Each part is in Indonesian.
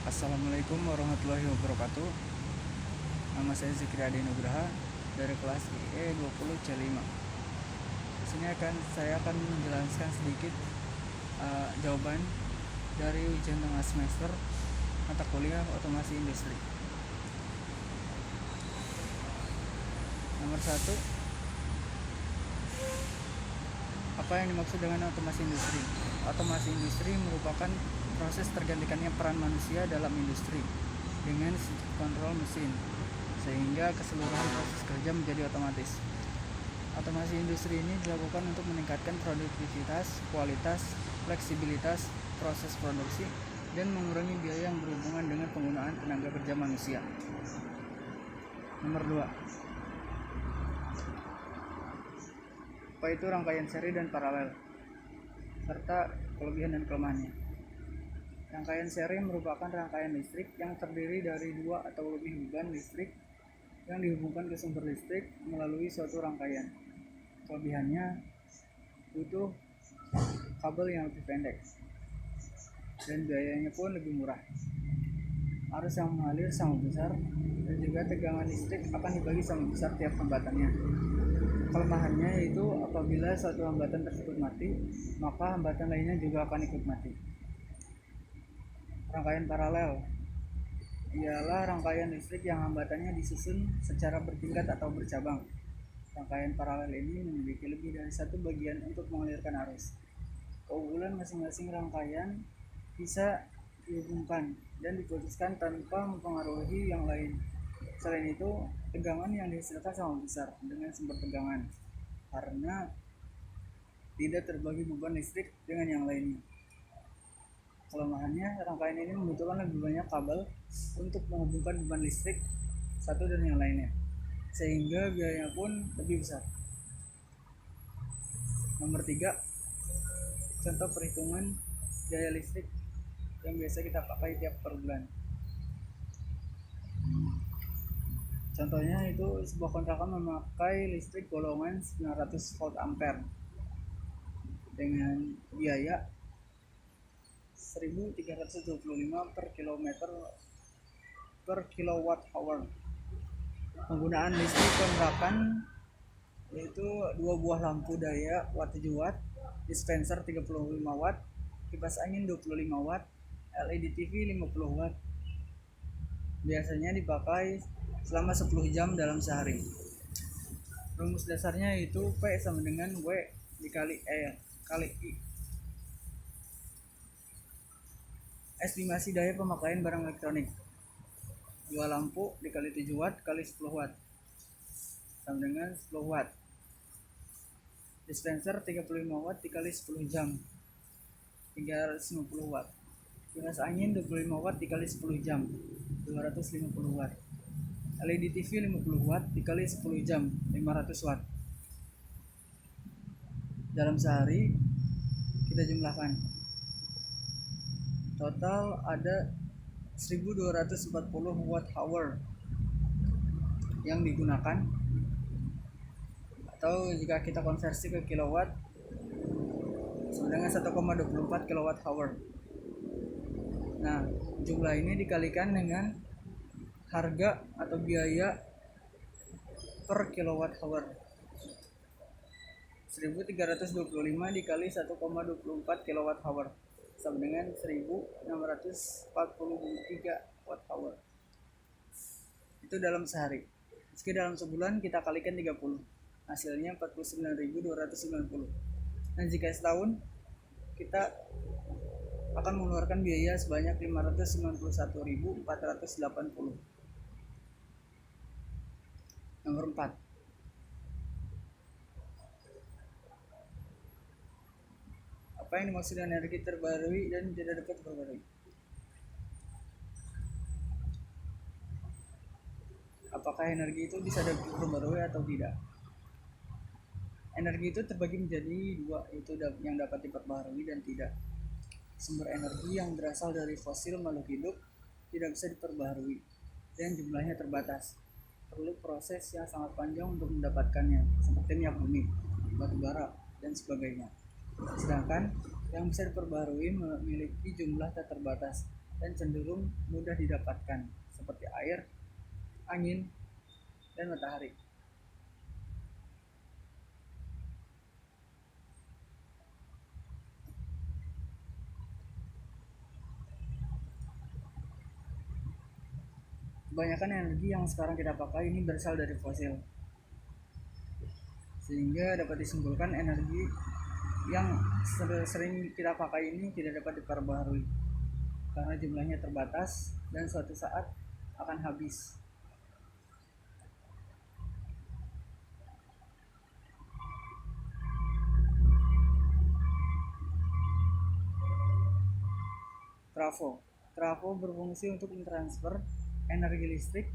Assalamualaikum warahmatullahi wabarakatuh. Nama saya Zikri Adi Nugraha dari kelas IE 20C5. Di sini saya akan menjelaskan sedikit jawaban dari ujian tengah semester mata kuliah otomasi industri. Nomor 1, apa yang dimaksud dengan otomasi industri? Otomasi industri merupakan proses tergantikannya peran manusia dalam industri dengan kontrol mesin, sehingga keseluruhan proses kerja menjadi otomatis. Otomasi industri ini dilakukan untuk meningkatkan produktivitas, kualitas, fleksibilitas proses produksi, dan mengurangi biaya yang berhubungan dengan penggunaan tenaga kerja manusia. Nomor 2, apa itu rangkaian seri dan paralel, serta kelebihan dan kelemahannya. Rangkaian seri merupakan rangkaian listrik yang terdiri dari dua atau lebih beban listrik yang dihubungkan ke sumber listrik melalui suatu rangkaian. Kelebihannya butuh kabel yang lebih pendek dan biayanya pun lebih murah. Arus yang mengalir sama besar dan juga tegangan listrik akan dibagi sama besar tiap hambatannya. Kelemahannya yaitu apabila suatu hambatan tersebut mati, maka hambatan lainnya juga akan ikut mati. Rangkaian paralel ialah rangkaian listrik yang hambatannya disusun secara bertingkat atau bercabang. Rangkaian paralel ini memiliki lebih dari satu bagian untuk mengalirkan arus. Keunggulan masing-masing rangkaian bisa dihubungkan dan diputuskan tanpa mempengaruhi yang lain. Selain itu, tegangan yang dihasilkan sama besar dengan sumber tegangan karena tidak terbagi beban listrik dengan yang lainnya. Kelemahannya, rangkaian ini membutuhkan lebih banyak kabel untuk menghubungkan beban listrik satu dan yang lainnya, sehingga biayanya pun lebih besar. Nomor 3, contoh perhitungan biaya listrik yang biasa kita pakai tiap per bulan. Contohnya itu sebuah kontrakan memakai listrik golongan 900 volt ampere dengan biaya 1.325 per kilometer per kilowatt hour. Penggunaan listrik kontrakan yaitu 2 buah lampu daya watt 7 watt, dispenser 35 watt, kipas angin 25 watt, LED TV 50 watt. Biasanya dipakai selama 10 jam dalam sehari. Rumus dasarnya yaitu P sama dengan W dikali E kali I. Estimasi daya pemakaian barang elektronik, 2 lampu dikali 7 watt kali 10 watt sama dengan 10 watt. Dispenser 35 watt dikali 10 jam 350 watt. Kipas angin 25 watt dikali 10 jam 250 watt. LED TV 50 watt dikali 10 jam 500 watt. Dalam sehari kita jumlahkan, total ada 1240 watt hour yang digunakan, atau jika kita konversi ke kilowatt sama dengan 1,24 kilowatt hour. Nah, jumlah ini dikalikan dengan harga atau biaya per kilowatt hour. 1325 dikali 1,24 kilowatt hour sama dengan 1643 watt hour. Itu dalam sehari. Meski dalam sebulan kita kalikan 30, hasilnya 49.290. Dan jika setahun kita akan mengeluarkan biaya sebanyak 591.480. Nomor 4, apa yang dimaksud dengan energi terbarukan dan tidak dapat diperbarui? Apakah energi itu bisa diperbarui atau tidak? Energi itu terbagi menjadi dua, yaitu yang dapat diperbarui dan tidak. Sumber energi yang berasal dari fosil makhluk hidup tidak bisa diperbarui dan jumlahnya terbatas. Perlu proses yang sangat panjang untuk mendapatkannya, seperti minyak bumi, batu bara, dan sebagainya. Sedangkan yang bisa diperbarui memiliki jumlah tak terbatas, dan cenderung mudah didapatkan seperti air, angin, dan matahari. Kebanyakan energi yang sekarang kita pakai ini berasal dari fosil, sehingga dapat disimpulkan energi yang sering kita pakai ini tidak dapat diperbaharui karena jumlahnya terbatas dan suatu saat akan habis. Trafo berfungsi untuk mentransfer energi listrik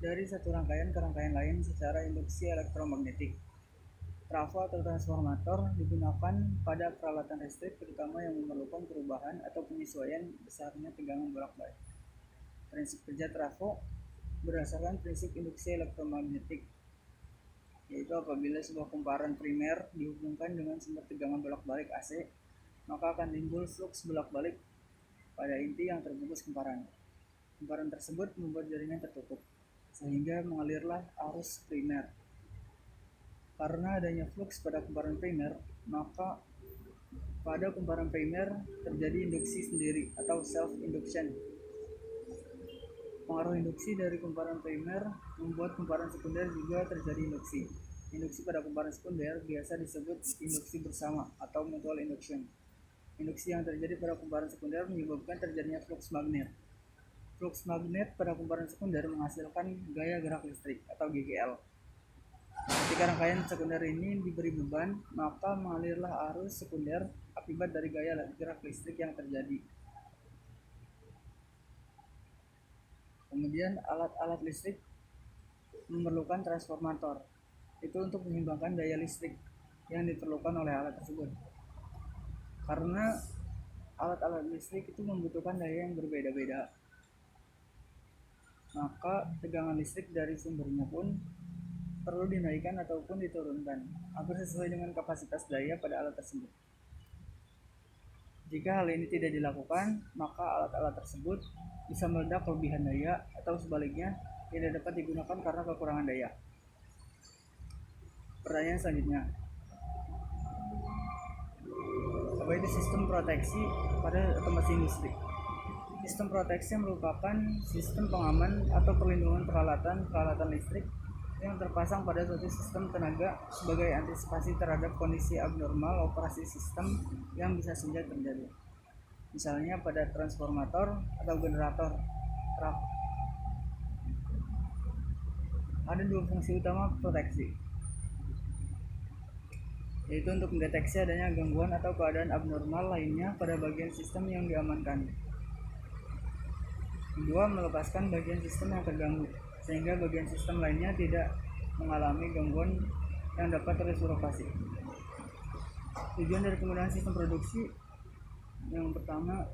dari satu rangkaian ke rangkaian lain secara induksi elektromagnetik. Trafo atau transformator digunakan pada peralatan listrik terutama yang memerlukan perubahan atau penyesuaian besarnya tegangan bolak-balik. Prinsip kerja trafo berdasarkan prinsip induksi elektromagnetik, yaitu apabila sebuah kumparan primer dihubungkan dengan sumber tegangan bolak-balik AC, maka akan timbul flux bolak-balik pada inti yang terbungkus kumparan. Kumparan tersebut membuat jaringan tertutup, sehingga mengalirlah arus primer. Karena adanya flux pada kumparan primer, maka pada kumparan primer terjadi induksi sendiri atau self-induction. Pengaruh induksi dari kumparan primer membuat kumparan sekunder juga terjadi induksi. Induksi pada kumparan sekunder biasa disebut induksi bersama atau mutual induction. Induksi yang terjadi pada kumparan sekunder menyebabkan terjadinya flux magnet. Flux magnet pada kumparan sekunder menghasilkan gaya gerak listrik atau GGL. Ketika rangkaian sekunder ini diberi beban, maka mengalirlah arus sekunder akibat dari gaya gerak listrik yang terjadi. Kemudian alat-alat listrik memerlukan transformator. Itu untuk menyeimbangkan daya listrik yang diperlukan oleh alat tersebut. Karena alat-alat listrik itu membutuhkan daya yang berbeda-beda, maka tegangan listrik dari sumbernya pun perlu dinaikkan ataupun diturunkan agar sesuai dengan kapasitas daya pada alat tersebut. Jika hal ini tidak dilakukan, maka alat-alat tersebut bisa meledak kelebihan daya atau sebaliknya tidak dapat digunakan karena kekurangan daya. Pertanyaan selanjutnya, apa itu sistem proteksi pada otomasi industri? Sistem proteksi merupakan sistem pengaman atau perlindungan peralatan listrik yang terpasang pada suatu sistem tenaga sebagai antisipasi terhadap kondisi abnormal operasi sistem yang bisa saja terjadi. Misalnya pada transformator atau generator truk. Ada dua fungsi utama proteksi, yaitu untuk mendeteksi adanya gangguan atau keadaan abnormal lainnya pada bagian sistem yang diamankan. Kedua, melepaskan bagian sistem yang terganggu, sehingga bagian sistem lainnya tidak mengalami gangguan yang dapat terdislokasi. Tujuan dari penggunaan sistem produksi yang pertama,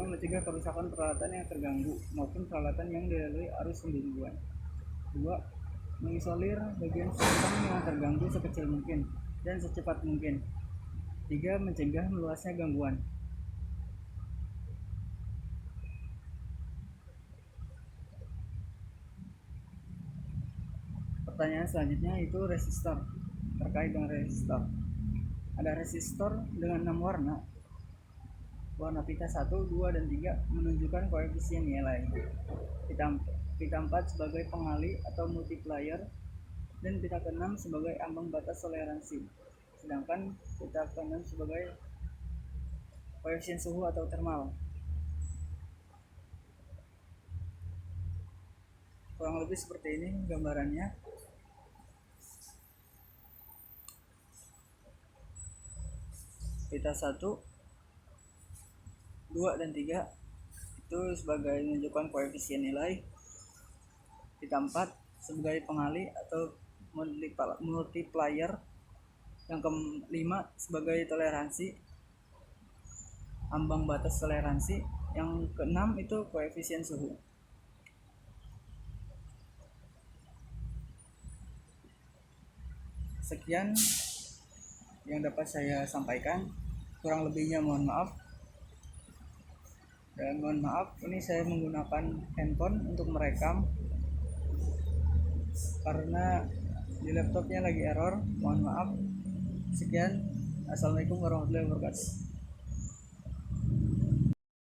mencegah kerusakan peralatan yang terganggu maupun peralatan yang dilalui arus pembimbingan. Dua, mengisolir bagian sistem yang terganggu sekecil mungkin dan secepat mungkin. Tiga, mencegah meluasnya gangguan. Pertanyaan selanjutnya itu resistor. Terkait dengan resistor, ada resistor dengan 6 warna. Warna pita 1, 2, dan 3 menunjukkan koefisien nilai. Pita 4 sebagai pengali atau multiplier dan pita ke-6 sebagai ambang batas toleransi. Sedangkan pita ke-6 sebagai koefisien suhu atau thermal. Kurang lebih seperti ini gambarannya. Pita 1, 2, dan 3 itu sebagai menunjukkan koefisien nilai. Pita 4 sebagai pengali atau multiplier. Yang ke-5 sebagai toleransi, ambang batas toleransi. Yang ke-6 itu koefisien suhu. Sekian yang dapat saya sampaikan, kurang lebihnya mohon maaf. Dan mohon maaf, ini saya menggunakan handphone untuk merekam karena di laptopnya lagi error. Mohon maaf. Sekian. Assalamualaikum warahmatullahi wabarakatuh.